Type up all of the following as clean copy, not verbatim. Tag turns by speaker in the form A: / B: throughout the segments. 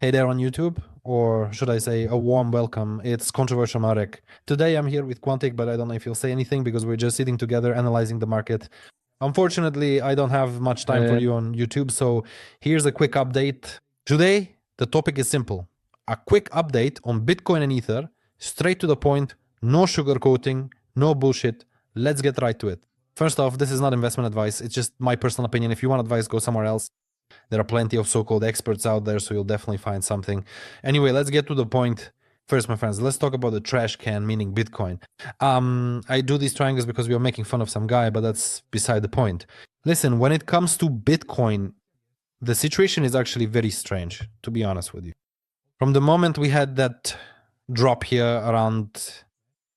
A: Hey there on YouTube, or should I say a warm welcome. It's Controversial Marek. Today I'm here with Quantic, but I don't know if you'll say anything because we're just sitting together analyzing the market. Unfortunately, I don't have much time for you on YouTube, so here's a quick update. Today, the topic is simple. A quick update on Bitcoin and Ether, straight to the point, no sugarcoating, no bullshit. Let's get right to it. First off, this is not investment advice. It's just my personal opinion. If you want advice, go somewhere else. There are plenty of so-called experts out there, so you'll definitely find something. Anyway, let's get to the point. First, my friends, let's talk about the trash can, meaning Bitcoin. I do these triangles because we are making fun of some guy, but that's beside the point. Listen, when it comes to Bitcoin, the situation is actually very strange, to be honest with you. From the moment we had that drop here around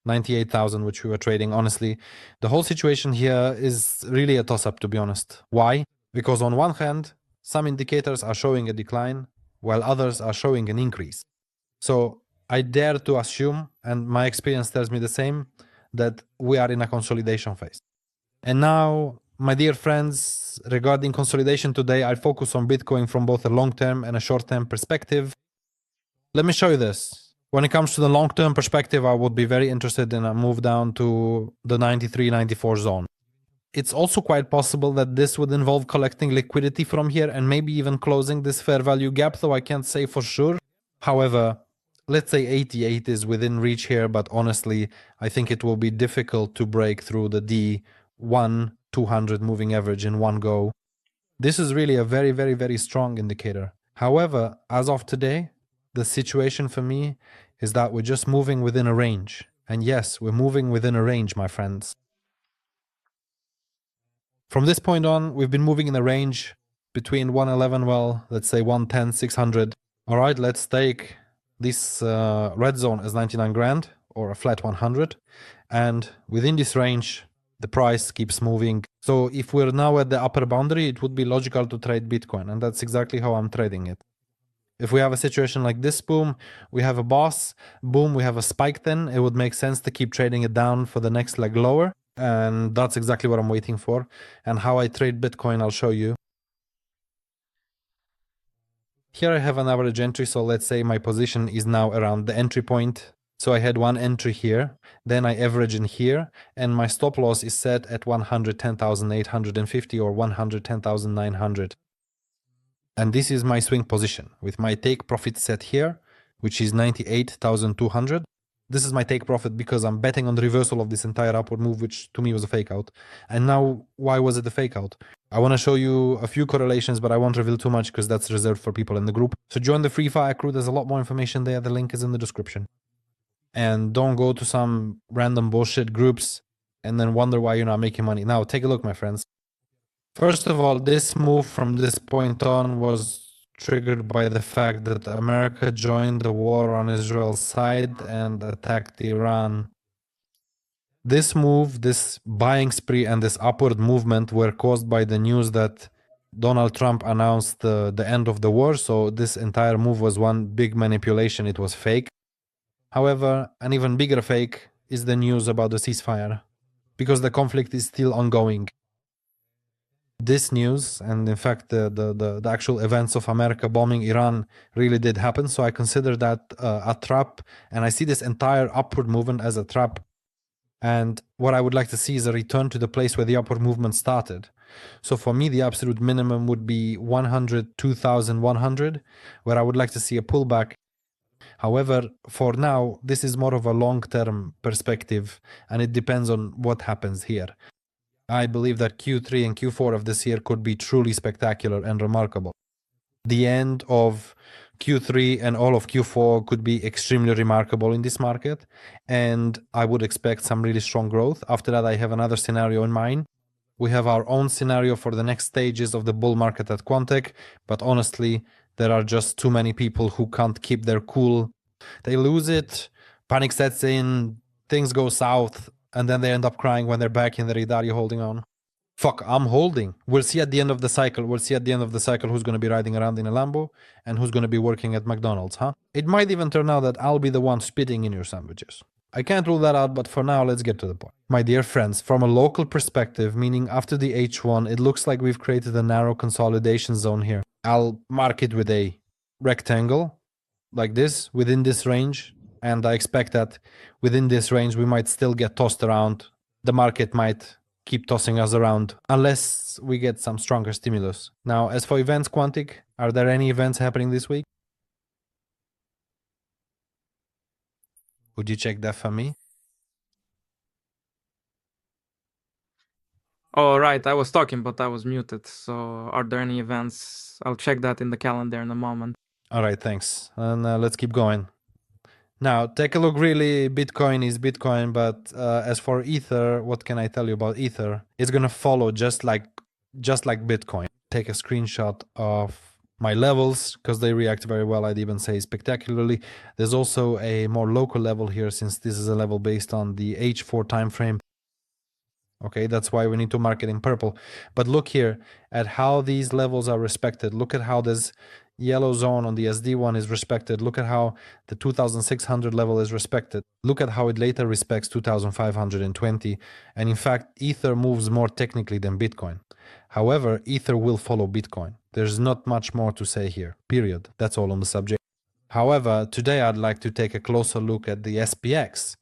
A: 98,000, which we were trading, honestly, the whole situation here is really a toss-up, to be honest. Why? Because on one hand, some indicators are showing a decline, while others are showing an increase. So I dare to assume, and my experience tells me the same, that we are in a consolidation phase. And now, my dear friends, regarding consolidation today, I'll focus on Bitcoin from both a long-term and a short-term perspective. Let me show you this. When it comes to the long-term perspective, I would be very interested in a move down to the 93, 94 zone. It's also quite possible that this would involve collecting liquidity from here and maybe even closing this fair value gap, though I can't say for sure. However, let's say 88 is within reach here, but honestly, I think it will be difficult to break through the D1 200 moving average in one go. This is really a very, very, very strong indicator. However, as of today, the situation for me is that we're just moving within a range. And yes, we're moving within a range, my friends. From this point on, we've been moving in a range between 111, well, let's say 110, 600. All right, let's take this red zone as 99 grand or a flat 100. And within this range, the price keeps moving. So if we're now at the upper boundary, it would be logical to trade Bitcoin. And that's exactly how I'm trading it. If we have a situation like this, boom, we have a boss, boom, we have a spike, then it would make sense to keep trading it down for the next leg lower. And that's exactly what I'm waiting for. And how I trade Bitcoin, I'll show you. Here I have an average entry, so let's say my position is now around the entry point. So I had one entry here, then I average in here, and my stop loss is set at 110,850 or 110,900. And this is my swing position with my take profit set here, which is 98,200. This is my take profit because I'm betting on the reversal of this entire upward move, which to me was a fake out. And now, why was it a fake out? I want to show you a few correlations, but I won't reveal too much because that's reserved for people in the group. So join the Free Fire crew. There's a lot more information there. The link is in the description. And don't go to some random bullshit groups and then wonder why you're not making money. Now, take a look, my friends. First of all, this move from this point on was triggered by the fact that America joined the war on Israel's side and attacked Iran. This move, this buying spree, and this upward movement were caused by the news that Donald Trump announced the end of the war, so this entire move was one big manipulation. It was fake. However, an even bigger fake is the news about the ceasefire, because the conflict is still ongoing. This news, and in fact the actual events of America bombing Iran really did happen, so I consider that a trap, and I see this entire upward movement as a trap. And what I would like to see is a return to the place where the upward movement started. So for me, the absolute minimum would be 102,100, where I would like to see a pullback. However, for now, this is more of a long-term perspective, and it depends on what happens here. I believe that Q3 and Q4 of this year could be truly spectacular and remarkable. The end of Q3 and all of Q4 could be extremely remarkable in this market, and I would expect some really strong growth. After that, I have another scenario in mind. We have our own scenario for the next stages of the bull market at Quantic, but honestly, there are just too many people who can't keep their cool. They lose it, panic sets in, things go south, and then they end up crying when they're back in the radar. You holding on? Fuck, I'm holding. We'll see at the end of the cycle. We'll see at the end of the cycle who's going to be riding around in a Lambo and who's going to be working at McDonald's, huh? It might even turn out that I'll be the one spitting in your sandwiches. I can't rule that out, but for now, let's get to the point. My dear friends, from a local perspective, meaning after the H1, it looks like we've created a narrow consolidation zone here. I'll mark it with A. rectangle like this within this range, and I expect that within this range we might still get tossed around. The market might keep tossing us around unless we get some stronger stimulus. Now, as for events, Quantic, are there any events happening this week? Would you check that for me?
B: Oh, right. I was talking, but I was muted. So, are there any events? I'll check that in the calendar in a moment.
A: All right, thanks. And let's keep going. Now, take a look. Really, Bitcoin is Bitcoin, but as for Ether, what can I tell you about Ether? It's gonna follow just like Bitcoin. Take a screenshot of my levels because they react very well. I'd even say spectacularly. There's also a more local level here since this is a level based on the H4 time frame. Okay, that's why we need to mark it in purple. But look here at how these levels are respected. Look at how this yellow zone on the SD1 is respected. Look at how the 2600 level is respected. Look at how it later respects 2520. And in fact, Ether moves more technically than Bitcoin. However, Ether will follow Bitcoin. There's not much more to say here, period. That's all on the subject. However, today I'd like to take a closer look at the SPX,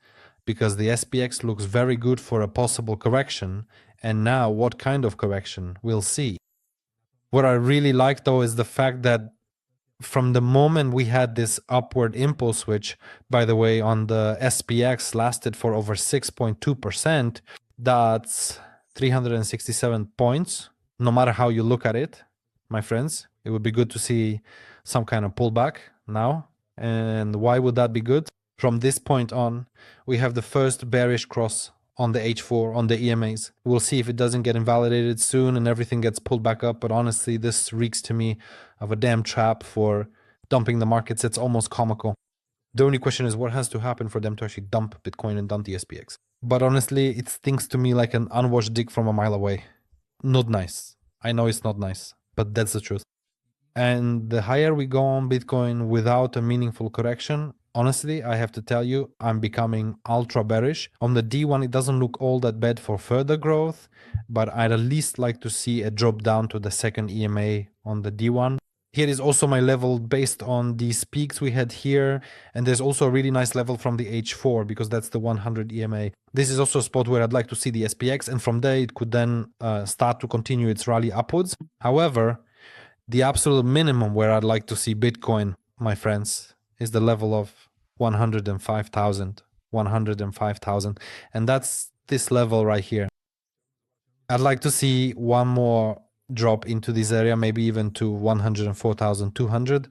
A: because the SPX looks very good for a possible correction, and now what kind of correction we'll see. What I really like though is the fact that from the moment we had this upward impulse, which by the way on the SPX lasted for over 6.2%, that's 367 points. No matter how you look at it, my friends, it would be good to see some kind of pullback now. And why would that be good? From this point on, we have the first bearish cross on the H4, on the EMAs. We'll see if it doesn't get invalidated soon and everything gets pulled back up. But honestly, this reeks to me of a damn trap for dumping the markets. It's almost comical. The only question is what has to happen for them to actually dump Bitcoin and dump the SPX. But honestly, it stinks to me like an unwashed dick from a mile away. Not nice. I know it's not nice, but that's the truth. And the higher we go on Bitcoin without a meaningful correction, honestly, I have to tell you, I'm becoming ultra bearish. On the D1, it doesn't look all that bad for further growth, but I'd at least like to see a drop down to the second EMA on the D1. Here is also my level based on these peaks we had here. And there's also a really nice level from the H4 because that's the 100 EMA. This is also a spot where I'd like to see the SPX. And from there, it could then start to continue its rally upwards. However, the absolute minimum where I'd like to see Bitcoin, my friends, is the level of 105,000. 105,000. And that's this level right here. I'd like to see one more drop into this area, maybe even to 104,200.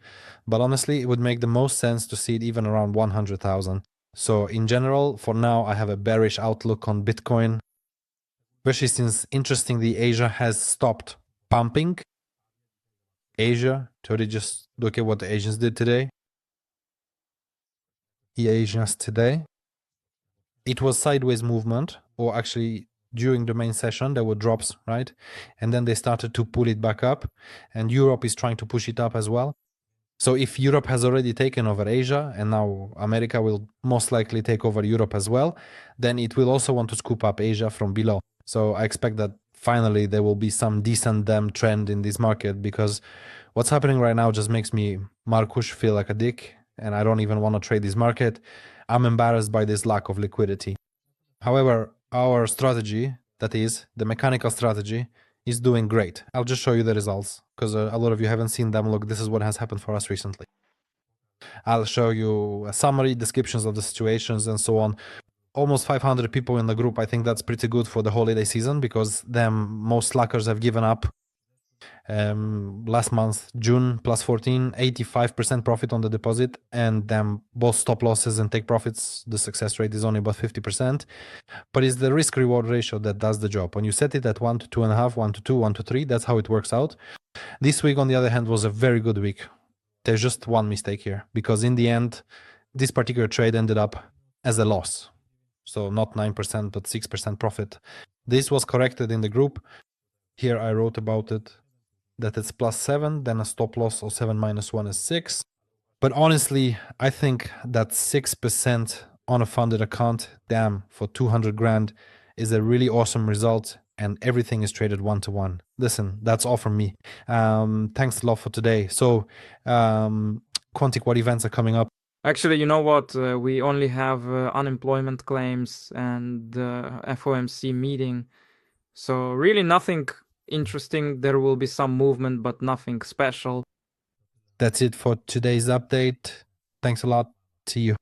A: But honestly, it would make the most sense to see it even around 100,000. So in general, for now, I have a bearish outlook on Bitcoin, especially since, interestingly, Asia has stopped pumping. Asia, totally just look at what the Asians did today. The Asians today. It was sideways movement, or actually during the main session, there were drops, right? And then they started to pull it back up, and Europe is trying to push it up as well. So if Europe has already taken over Asia, and now America will most likely take over Europe as well, then it will also want to scoop up Asia from below. So I expect that finally there will be some decent damn trend in this market, because what's happening right now just makes me, Markus, feel like a dick, and I don't even want to trade this market. I'm embarrassed by this lack of liquidity. However, our strategy, that is, the mechanical strategy, is doing great. I'll just show you the results, because a lot of you haven't seen them. Look, this is what has happened for us recently. I'll show you a summary, descriptions of the situations, and so on. Almost 500 people in the group. I think that's pretty good for the holiday season, because most slackers have given up. Last month, June, plus 14, 85% profit on the deposit, and then both stop losses and take profits, the success rate is only about 50%. But it's the risk reward ratio that does the job. When you set it at 1 to 2.5, 1 to 2, 1 to 3, that's how it works out. This week, on the other hand, was a very good week. There's just one mistake here, because in the end, this particular trade ended up as a loss. So not 9%, but 6% profit. This was corrected in the group. Here I wrote about it, that it's plus 7, then a stop loss of 7 minus 1 is 6. But honestly, I think that 6% on a funded account, damn, for 200 grand is a really awesome result, and everything is traded 1-to-1. Listen, that's all from me. Thanks a lot for today. So Quantic, what events are coming up?
B: Actually, you know what? We only have unemployment claims and the FOMC meeting. So really nothing interesting. There will be some movement, but nothing special.
A: That's it for today's update. Thanks a lot. See you.